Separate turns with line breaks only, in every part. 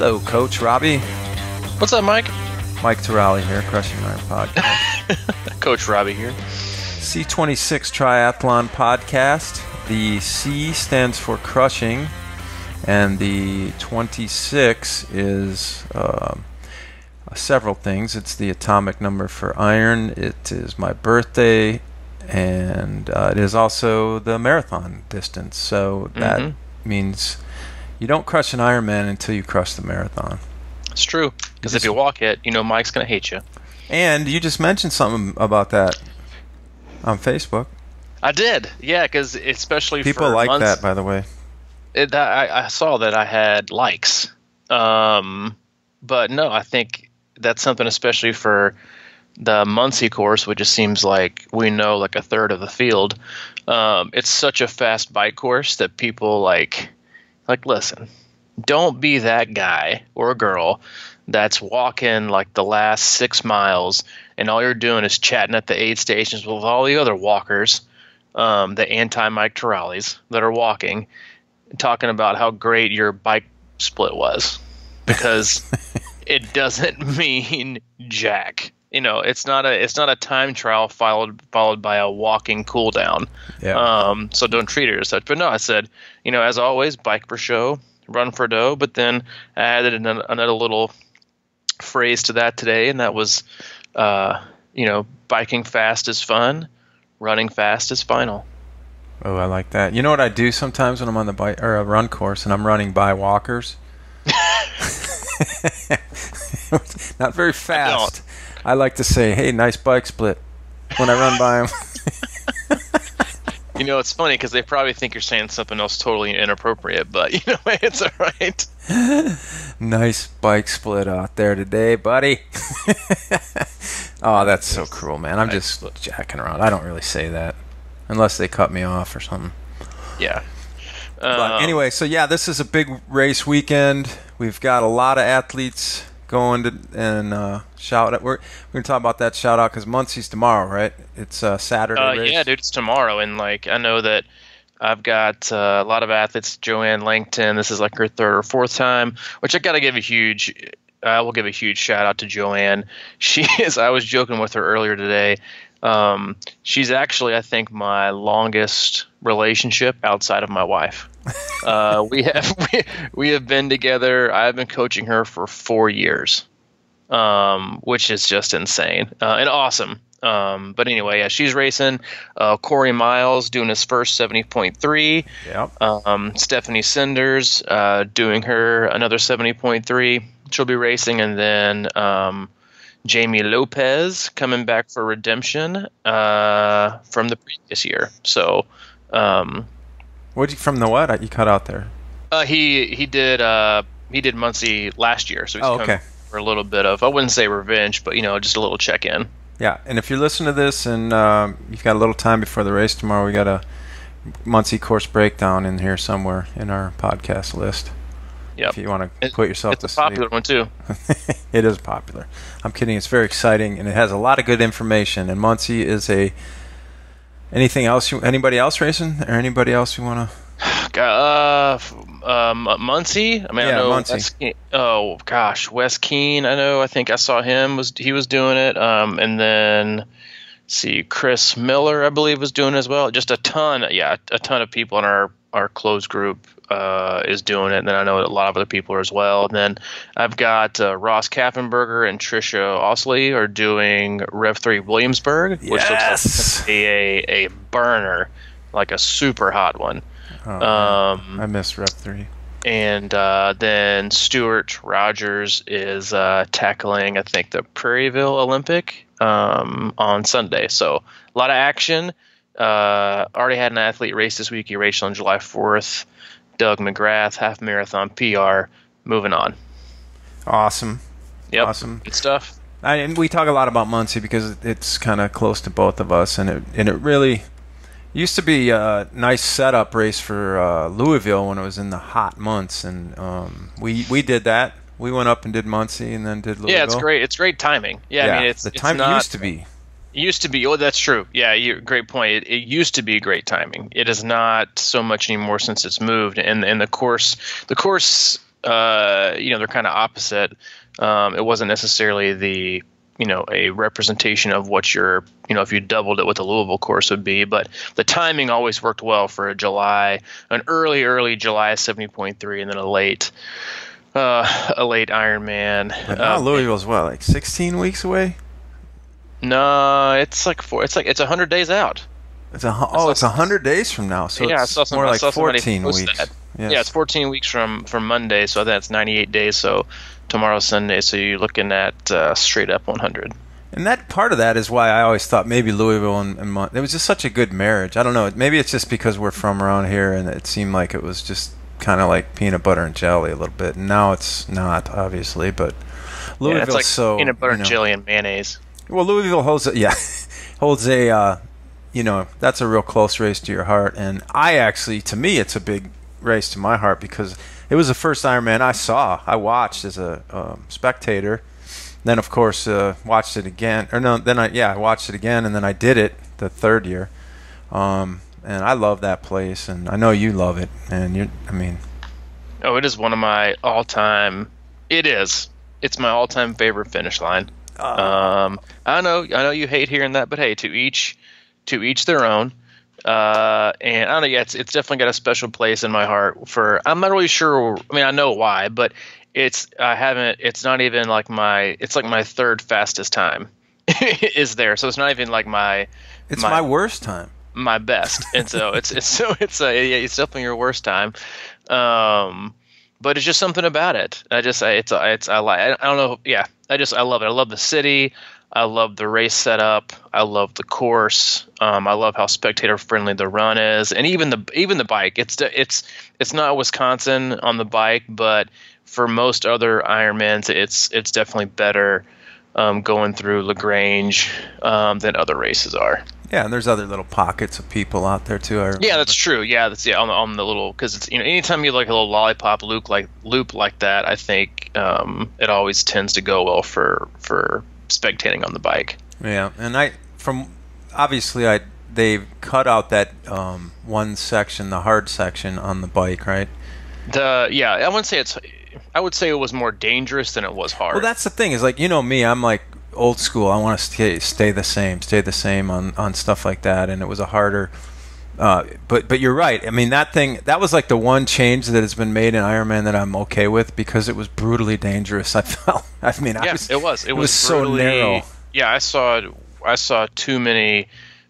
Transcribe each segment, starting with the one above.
Hello, Coach Robbie.
What's up, Mike?
Mike Terrali here, Crushing Iron Podcast.
Coach Robbie here.
C26 Triathlon Podcast. The C stands for crushing, and the 26 is several things. It's the atomic number for iron. It is my birthday, and it is also the marathon distance. So that means you don't crush an Ironman until you crush the marathon.
It's true, because if you walk it, you know Mike's going to hate you. And
you just mentioned something about that on Facebook.
I did, yeah, because especially
people
for
like
months,
that, by the way.
I saw that I had likes, but no, I think that's something especially for the Muncie course, which just seems like we know like a third of the field. It's such a fast bike course that people like listen, don't be that guy or girl that's walking like the last 6 miles and all you're doing is chatting at the aid stations with all the other walkers, the anti-Mike Terralis that are walking, talking about how great your bike split was, because it doesn't mean jack. You know, it's not a time trial followed by a walking cool down.
Yeah.
So don't treat it as such. But no, I said, you know, as always, bike for show, run for dough. But then I added another little phrase to that today, and that was, you know, biking fast is fun, running fast is final.
Oh, I like that. You know what I do sometimes when I'm on the bike or a run course and I'm running by walkers? Not very fast. I like to say, hey, nice bike split when I run by them.
You know, it's funny because they probably think you're saying something else totally inappropriate, but, you know, it's all right.
Nice bike split out there today, buddy. Oh, that's so cruel, man. I'm just jacking around. I don't really say that unless they cut me off or something.
Yeah.
But anyway, so yeah, this is a big race weekend. We've got a lot of athletes going to and shout out. We're gonna talk about that shout out because Muncie's tomorrow, right? It's Saturday race.
Yeah, dude, it's tomorrow, and like I know that I've got a lot of athletes. Joanne Langton, this is like her third or fourth time, which I got to give a huge. I will give a huge shout out to Joanne. She is. I was joking with her earlier today. She's actually, I think, my longest relationship outside of my wife. We have been together. I've been coaching her for 4 years, which is just insane and awesome. But anyway, yeah, she's racing. Corey Miles doing his first 70.3.
Yep.
Stephanie Cinders doing her another 70.3. She'll be racing, and then Jamie Lopez coming back for redemption from the previous year. So,
from the what? You cut out there.
He did Muncie last year, so he's coming for a little bit of, I wouldn't say revenge, but you know, just a little check in.
Yeah, and if you're listening to this and you've got a little time before the race tomorrow, we got a Muncie course breakdown in here somewhere in our podcast list.
Yep.
If you want to put yourself to sleep.
It's a popular one too.
It is popular. I'm kidding. It's very exciting, and it has a lot of good information. And Muncie is a. Anything else? Anybody else racing, or anybody else you want to?
Muncie. I mean,
yeah,
I know
Muncie.
Wes Keene. I know. I think I saw him. He was doing it. And then see, Chris Miller, I believe, was doing it as well. Just a ton. Yeah, a ton of people in our closed group is doing it, and then I know a lot of other people are as well. And then I've got Ross Kaffenberger and Trisha Osley are doing Rev 3 Williamsburg, which looks like a burner, like a super hot one.
I missed Rev 3.
And then Stuart Rogers is tackling, I think, the Prairieville Olympic on Sunday. So a lot of action. Already had an athlete race this week. He raced on July 4th. Doug McGrath, half marathon PR. Moving on.
Awesome.
Yep.
Awesome.
Good stuff.
And we talk a lot about Muncie because it's kind of close to both of us, and it really used to be a nice setup race for Louisville when it was in the hot months, and we did that. We went up and did Muncie and then did Louisville.
Yeah, it's great. It's great timing. Yeah, I mean, it's
the time
not,
used to be.
It used to be. Oh, that's true. Yeah, great point. It used to be great timing. It is not so much anymore since it's moved. And the course they're kind of opposite. It wasn't necessarily a representation of what if you doubled it, what the Louisville course would be, but the timing always worked well for an early July 70.3 and then a late Ironman.
But now Louisville's like 16 weeks away?
No, it's like 100 days out.
It's 100 days from now, so
yeah,
it's more like 14 weeks.
Yes. Yeah, it's 14 weeks from Monday, so that's 98 days. So tomorrow's Sunday, so you're looking at straight up 100.
And that part of that is why I always thought maybe Louisville and it was just such a good marriage. I don't know. Maybe it's just because we're from around here, and it seemed like it was just kind of like peanut butter and jelly a little bit. And now it's not, obviously, but Louisville's
it's like
so
peanut butter and jelly and mayonnaise.
Well, Louisville holds a that's a real close race to your heart. And to me, it's a big race to my heart because it was the first Ironman I saw. I watched as a spectator. Then, of course, watched it again. I watched it again, and then I did it the third year. And I love that place, and I know you love it. And
it is one of my all-time. It is. It's my all-time favorite finish line. I know you hate hearing that, but hey, to each their own. And I don't know. Yeah, it's definitely got a special place in my heart. I'm not really sure. I mean, I know why, but it's not even like it's like my third fastest time is there. So it's not even like my
worst time,
my best. And so it's definitely your worst time. But it's just something about it. I don't know. Yeah. I love it. I love the city. I love the race setup. I love the course. I love how spectator friendly the run is, and even the bike. It's not Wisconsin on the bike, but for most other Ironmans, it's definitely better going through LaGrange than other races are.
Yeah, and there's other little pockets of people out there too.
Yeah, that's true. Yeah, on the little, because it's anytime you like a little lollipop loop like that, I think it always tends to go well for spectating on the bike.
Yeah, and they've cut out that one section, the hard section on the bike, right?
I would say it was more dangerous than it was hard.
Well, that's the thing is, like, me, I'm like old school. I want to stay the same on stuff like that, and it was a harder. But you're right. I mean, that was like the one change that has been made in Ironman that I'm okay with because it was brutally dangerous. I felt. I mean,
it was
so narrow.
Yeah, I saw too many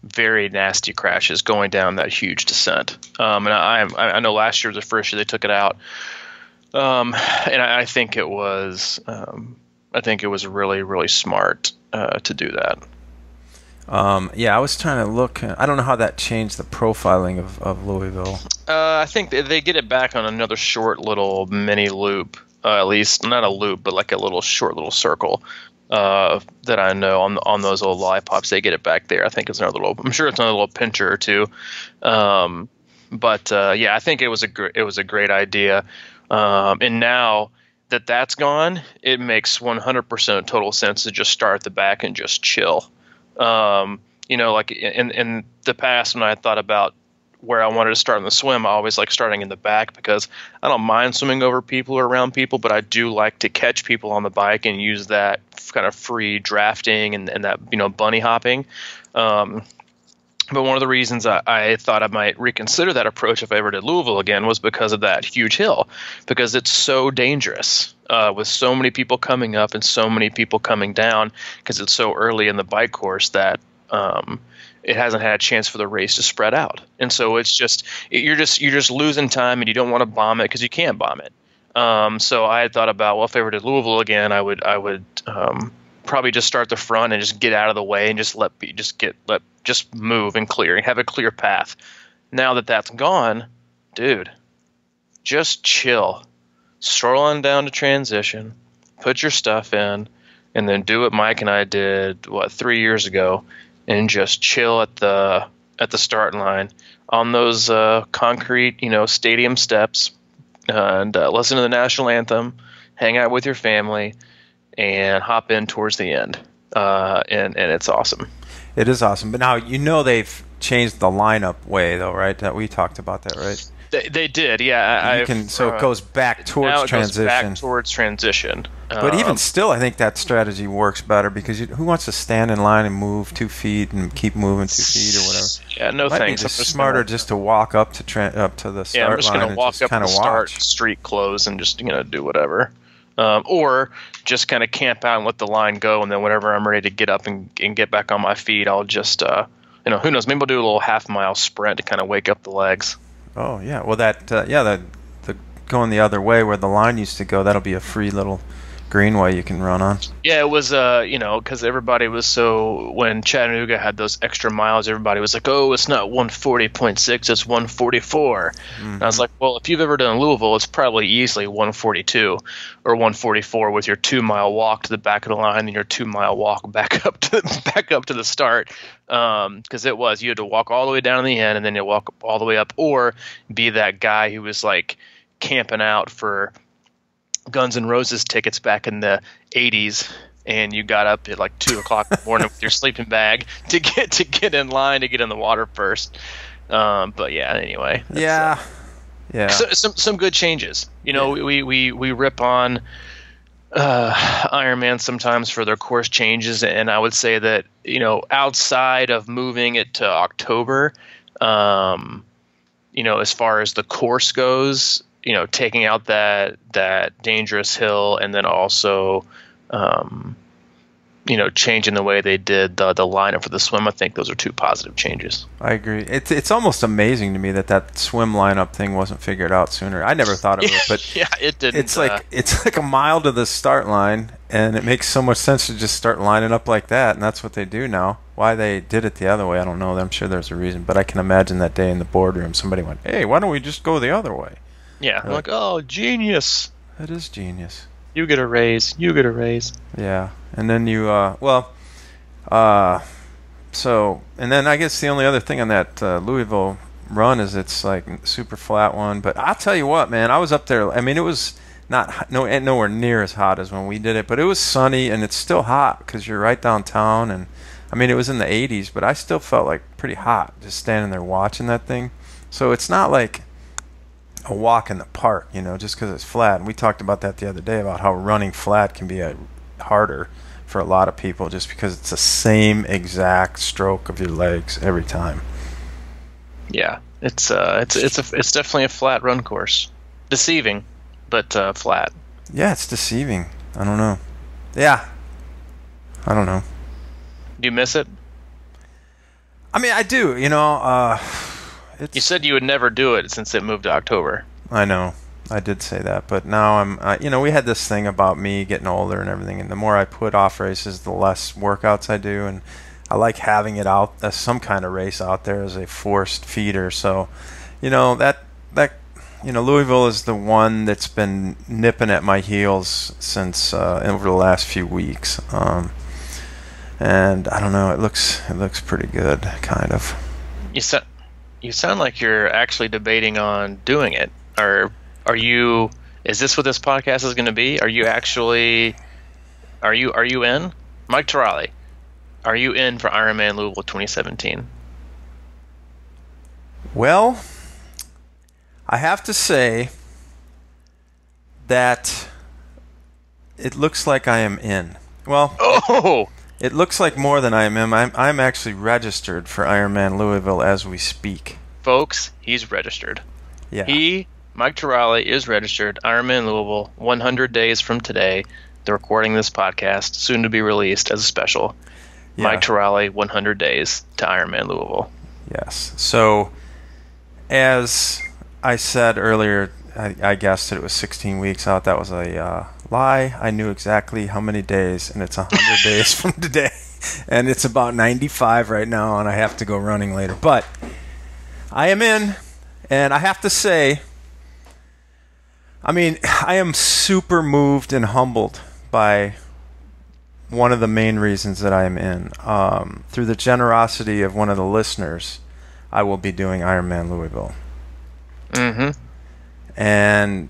very nasty crashes going down that huge descent. And I know last year was the first year they took it out. And I think it was really, really smart to do that.
I was trying to look. I don't know how that changed the profiling of Louisville.
I think they get it back on another short little mini loop, at least not a loop, but like a little short little circle that I know on those old lollipops. They get it back there. I think it's another little. I'm sure it's another little pincher or two. I think it was a great idea. And now that that's gone, it makes 100% total sense to just start at the back and just chill. Like in the past when I thought about where I wanted to start in the swim, I always like starting in the back because I don't mind swimming over people or around people, but I do like to catch people on the bike and use that kind of free drafting and that, bunny hopping. But one of the reasons I thought I might reconsider that approach if I ever did Louisville again was because of that huge hill, because it's so dangerous with so many people coming up and so many people coming down because it's so early in the bike course that it hasn't had a chance for the race to spread out. And so you're just losing time and you don't want to bomb it because you can't bomb it. So I had thought about, well, if I ever did Louisville again, I would probably just start the front and just get out of the way and just move and clear and have a clear path. Now that that's gone, dude, just chill. Stroll on down to transition, put your stuff in, and then do what Mike and I did 3 years ago, and just chill at the starting line on those concrete, stadium steps, and listen to the national anthem, hang out with your family, and hop in towards the end. And it's awesome.
It is awesome. But now they've changed the lineup way, though, right? That we talked about that, right?
They did, yeah.
So it goes back towards transition.
Now it goes back towards transition.
But even still, I think that strategy works better because who wants to stand in line and move 2 feet and keep moving 2 feet or whatever?
Yeah, no thanks.
It's smarter just to walk up to the start line.
Yeah, I'm just going to walk up to the start, street close, and just do whatever. Or just kind of camp out and let the line go, and then whenever I'm ready to get up and get back on my feet, I'll just, who knows, maybe I'll do a little half-mile sprint to kind of wake up the legs.
Oh, yeah. Well, the going the other way where the line used to go, that'll be a free little greenway you can run on.
Yeah, it was, because everybody was when Chattanooga had those extra miles, everybody was like, oh, it's not 140.6, it's 144. Mm-hmm. And I was like, well, if you've ever done Louisville, it's probably easily 142 or 144 with your 2-mile walk to the back of the line and your 2-mile walk back up to the start. Because you had to walk all the way down to the end and then you walk all the way up, or be that guy who was like camping out for Guns N' Roses tickets back in the 80s, and you got up at like 2 o'clock in the morning with your sleeping bag to get in line to get in the water first. But yeah, anyway.
Yeah.
So, some good changes. We rip on Ironman sometimes for their course changes, and I would say that outside of moving it to October, as far as the course goes, taking out that dangerous hill, and then also, changing the way they did the lineup for the swim. I think those are 2 positive changes.
I agree. It's almost amazing to me that swim lineup thing wasn't figured out sooner. I never thought of it, but
yeah, it didn't.
It's like a mile to the start line, and it makes so much sense to just start lining up like that, and that's what they do now. Why they did it the other way, I don't know. I'm sure there's a reason, but I can imagine that day in the boardroom, somebody went, "Hey, why don't we just go the other way?"
Yeah, I'm like, oh, genius.
That is genius.
You get a raise. You get a raise.
Yeah, and then and then I guess the only other thing on that Louisville run is it's like a super flat one. But I'll tell you what, man, I was up there. I mean, it was nowhere near as hot as when we did it, but it was sunny and it's still hot because you're right downtown. And I mean, it was in the 80s, but I still felt like pretty hot just standing there watching that thing. So it's not like a walk in the park, just because it's flat. And we talked about that the other day about how running flat can be harder for a lot of people just because it's the same exact stroke of your legs every time.
Yeah, it's definitely a flat run course. Deceiving, but flat.
Yeah, it's deceiving. I don't know. Yeah, I don't know.
Do you miss it?
I mean, I do.
You said you would never do it since it moved to October.
I know. I did say that. But now we had this thing about me getting older and everything. And the more I put off races, the less workouts I do. And I like having it out as some kind of race out there as a forced feeder. So, Louisville is the one that's been nipping at my heels since over the last few weeks. And I don't know. It looks pretty good, kind of.
You sound like you're actually debating on doing it. Or are you? Is this what this podcast is going to be? Are you actually? Are you in? Mike Terali, are you in for Ironman Louisville 2017?
Well, I have to say that it looks like I am in. Well, it looks like more than I am in. I'm actually registered for Ironman Louisville as we speak.
Folks, he's registered.
Yeah.
Mike Terali, is registered. Ironman Louisville, 100 days from today. They're recording this podcast, soon to be released as a special. Yeah. Mike Terali, 100 days to Ironman Louisville.
Yes. So, as I said earlier, I guessed that it was 16 weeks out. That was a lie. I knew exactly how many days, and it's 100 days from today. And it's about 95 right now, and I have to go running later. But I am in, and I have to say, I am super moved and humbled by one of the main reasons that I am in. Through the generosity of one of the listeners, I will be doing Ironman Louisville.
Mm-hmm.
And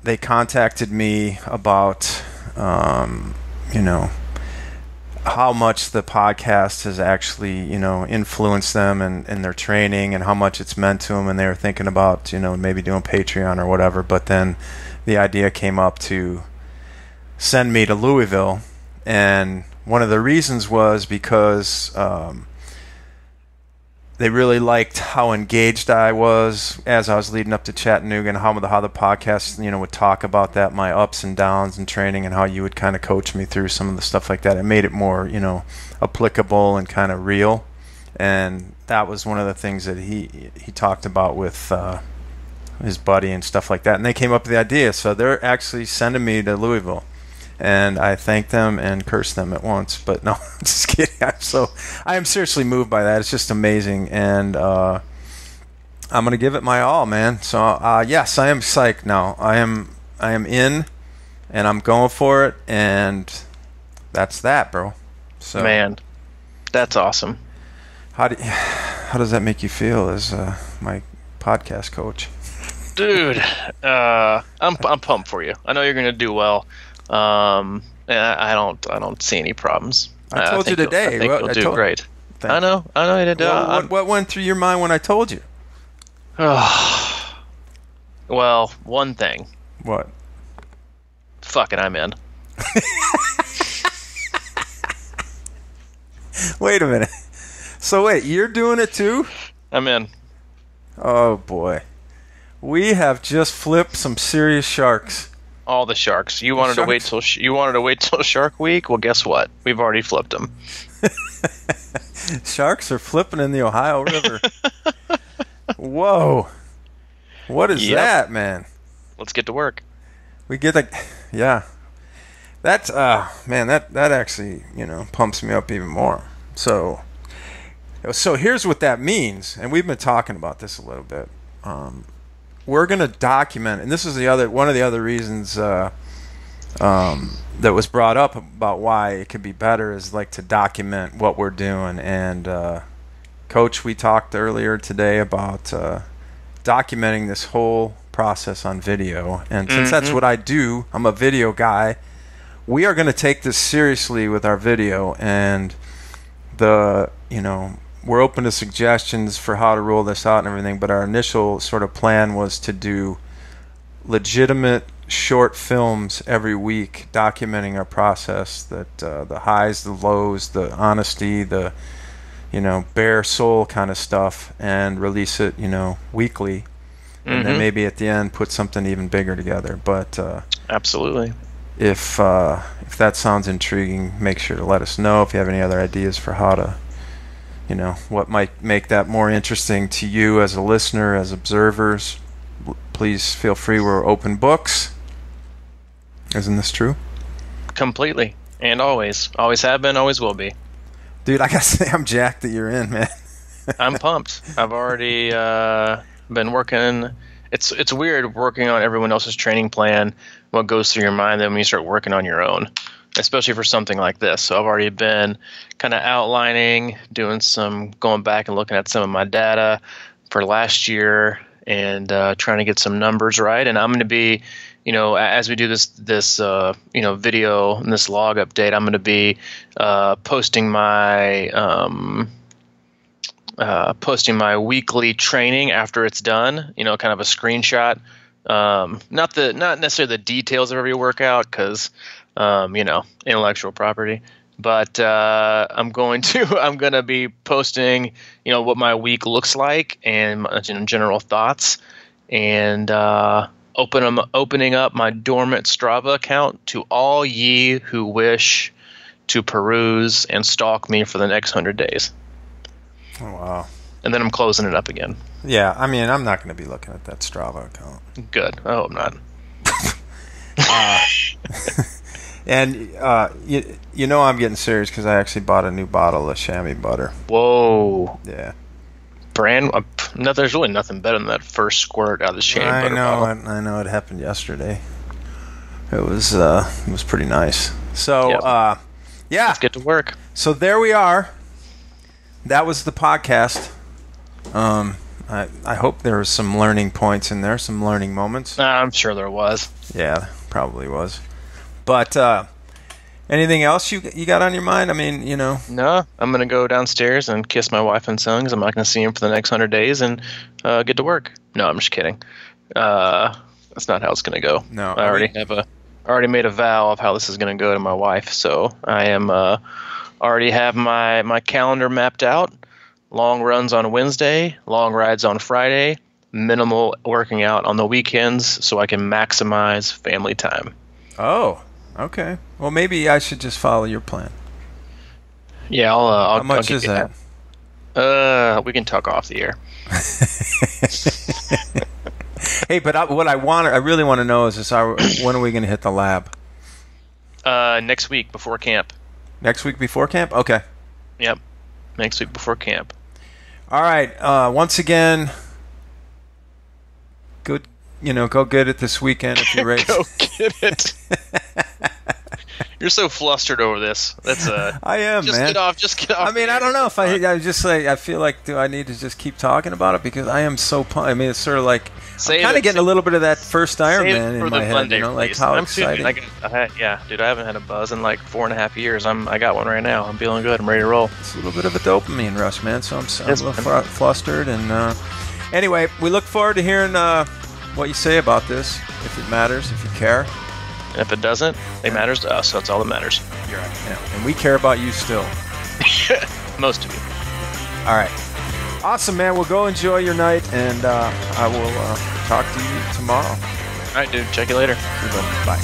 they contacted me about, how much the podcast has actually, influenced them and their training, and how much it's meant to them. And they were thinking about, maybe doing Patreon or whatever. But then the idea came up to send me to Louisville. And one of the reasons was because they really liked how engaged I was as I was leading up to Chattanooga, and how the podcast, would talk about that, my ups and downs in training, and how you would kind of coach me through some of the stuff like that. It made it more, applicable and kind of real. And that was one of the things that he talked about with his buddy and stuff like that. And they came up with the idea. So they're actually sending me to Louisville. And I thanked them and cursed them at once. But no, I'm just kidding. I am seriously moved by that. It's just amazing. And I'm going to give it my all, man. So, yes, I am psyched now. I am in, and I'm going for it. And that's that, bro. So,
man, that's awesome.
How does that make you feel as my podcast coach?
Dude, I'm pumped for you. I know you're going to do well. And I don't see any problems.
I told you today.
I think you'll do great. I know you did.
What went through your mind when I told you?
Well, one thing.
What?
Fuck it, I'm in.
Wait a minute. So wait, you're doing it too?
I'm in.
Oh boy. We have just flipped some serious sharks.
All the sharks. You wanted to wait till Shark Week? Well, guess what? We've already flipped them.
Sharks are flipping in the Ohio River. Whoa. What is that, man?
Let's get to work.
We get yeah. That's man, that actually, pumps me up even more. So here's what that means, and we've been talking about this a little bit. We're going to document, and this is one of the other reasons that was brought up about why it could be better, is like to document what we're doing. And Coach, we talked earlier today about documenting this whole process on video. And since that's what I do, I'm a video guy, we are going to take this seriously with our video. And we're open to suggestions for how to roll this out and everything, but our initial sort of plan was to do legitimate short films every week documenting our process, that the highs, the lows, the honesty, the bare soul kind of stuff, and release it weekly, and then maybe at the end put something even bigger together. But
absolutely,
if that sounds intriguing, make sure to let us know if you have any other ideas for how to what might make that more interesting to you as a listener, as observers. Please feel free. We're open books. Isn't this true?
Completely. And always have been, always will be.
Dude, I gotta say, I'm jacked that you're in, man.
I'm pumped. I've already been working. It's weird working on everyone else's training plan, what goes through your mind then when you start working on your own, especially for something like this. So I've already been kind of outlining, going back and looking at some of my data for last year, and trying to get some numbers right. And I'm going to be, as we do this video and this log update, I'm going to be posting my weekly training after it's done. Kind of a screenshot. Not necessarily the details of every workout, because intellectual property. But I'm going to be posting, what my week looks like and general thoughts, and opening up my dormant Strava account to all ye who wish to peruse and stalk me for the next 100 days.
Oh, wow.
And then I'm closing it up again.
Yeah, I mean, I'm not going to be looking at that Strava account.
Good. I hope not.
And I'm getting serious because I actually bought a new bottle of chamois butter.
Whoa.
Yeah.
There's really nothing better than that first squirt out of the chamois butter bottle.
I know. It happened yesterday. It was pretty nice. So,
yep.
Yeah.
Let's get to work.
So there we are. That was the podcast. I hope there were some learning points in there, some learning moments.
I'm sure there was.
Yeah, probably was. But Anything else you got on your mind? I mean,
No, I'm going to go downstairs and kiss my wife and son because I'm not going to see him for the next 100 days and get to work. No, I'm just kidding. That's not how it's going to go.
No,
I already made a vow of how this is going to go to my wife, so I am already have my calendar mapped out. Long runs on Wednesday, long rides on Friday, minimal working out on the weekends so I can maximize family time.
Oh, okay. Well, maybe I should just follow your plan.
Yeah, I'll
How much is that?
We can talk off the air.
Hey, but what I really want to know is when are we going to hit the lab?
Next week before camp.
Next week before camp? Okay.
Yep. Next week before camp.
All right. Once again, go get it this weekend if you race.
Go get it. You're so flustered over this. That's
I am,
just
man.
Just get off.
I mean, I don't know if I just like I feel like do I need to just keep talking about it because I am so pumped. I mean, it's sort of like I'm kind of getting a little bit of that first
Ironman
in my head. Like how exciting.
Yeah, dude, I haven't had a buzz in like 4.5 years. I got one right now. I'm feeling good. I'm ready to roll.
It's a little bit of a dopamine rush, man. So I'm a little flustered. And anyway, we look forward to hearing what you say about this, if it matters, if you care.
And if it doesn't, it matters to us. So that's all that matters.
You're right. Yeah. And we care about you still.
Most of you.
All right. Awesome, man. Well, go enjoy your night, and I will talk to you tomorrow.
All right, dude. Check you later.
Bye.